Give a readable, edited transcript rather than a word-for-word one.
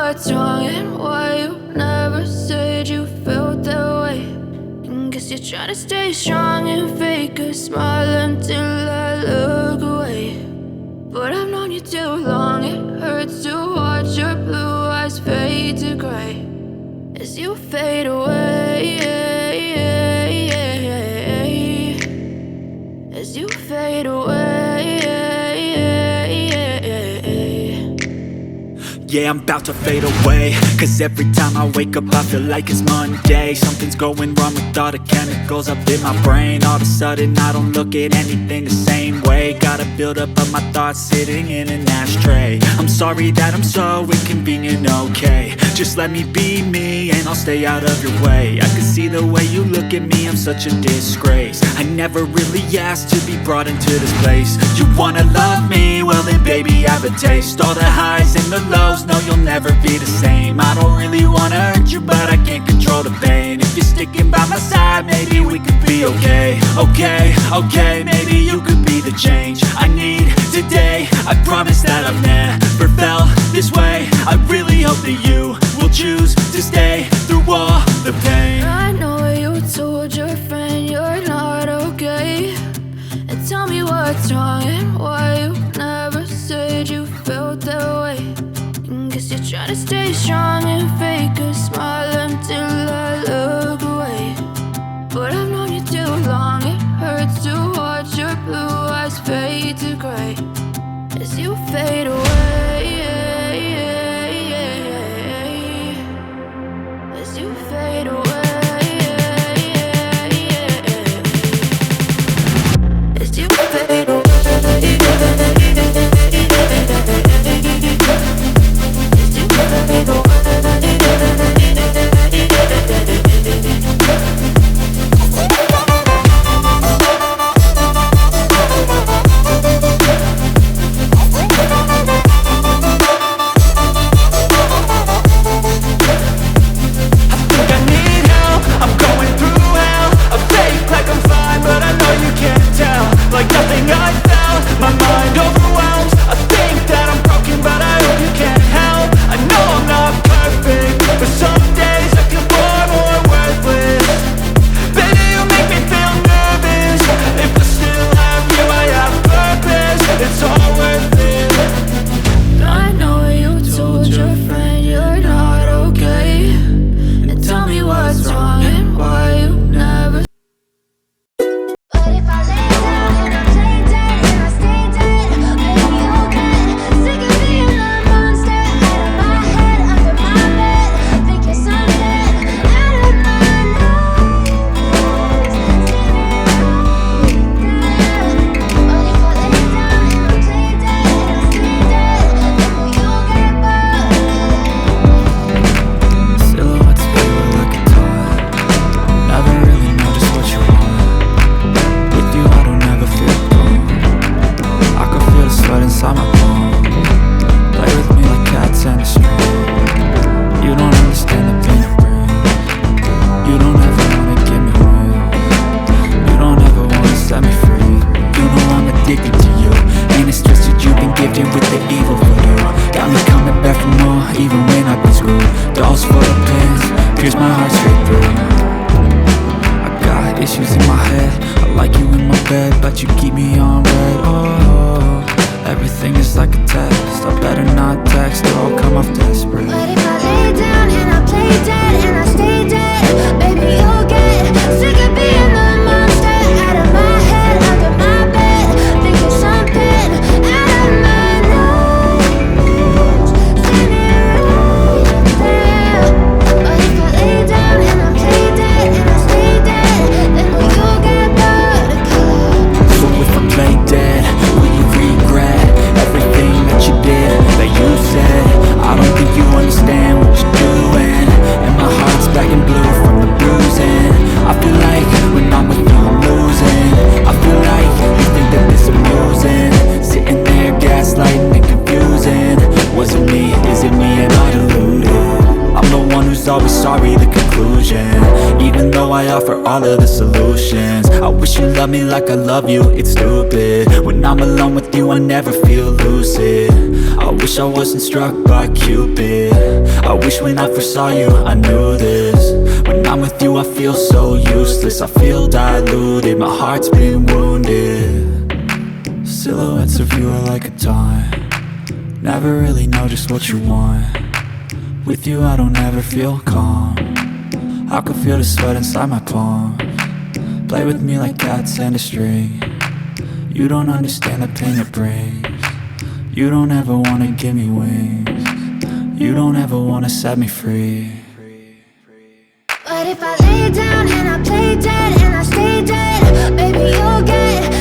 what's wrong and why you never said you felt that way. And guess you're trying to stay strong and fake a smile until I look away. But I've known you too long, it hurts to watch your blue eyes fade to gray as you fade away, as you fade away. Yeah, I'm about to fade away, cause every time I wake up I feel like it's Monday. Something's going wrong with all the chemicals up in my brain. All of a sudden I don't look at anything the same way. Gotta build up of my thoughts sitting in an ashtray. I'm sorry that I'm so inconvenient, okay. Just let me be me and I'll stay out of your way. I can see the way you look at me, I'm such a disgrace. I never really asked to be brought into this place. You wanna love me? Well then baby I have a taste. All the highs and the lows, no you'll never be the same. I don't really wanna hurt you but I can't control the pain. If you're sticking by my side maybe we could be okay. Okay, maybe you could be the change I need today. I promise that I've never felt this way. I really hope that you will choose to stay through all the pain. I know you told your friend you're not okay, and tell me what's wrong and why you never said you felt that way. And guess you're trying to stay strong and fake a smile until I look away. But I've known you too long, it hurts to watch your blue eyes fade to gray as you fade away, as you fade away, as you fade away. Like nothing I felt, my mind overwhelms. I think that I'm broken but I hope you can't help. I know I'm not perfect, but some days I feel far more worthless. Baby, you make me feel nervous. If I still have you, I have purpose. It's all worth it. I know you told your friend you're not okay, and tell me what's wrong and why you never. All of the solutions. I wish you loved me like I love you, it's stupid. When I'm alone with you I never feel lucid. I wish wish I wasn't struck by Cupid. I wish when I first saw you I knew this. When I'm with you I feel so useless. I feel diluted, my heart's been wounded. Silhouettes of you are like a taunt. Never really know just what you want. With you I don't ever feel calm. I can feel the sweat inside my palm. Play with me like cats and a string. You don't understand the pain it brings. You don't ever wanna give me wings. You don't ever wanna set me free. But if I lay down and I play dead and I stay dead, baby you'll get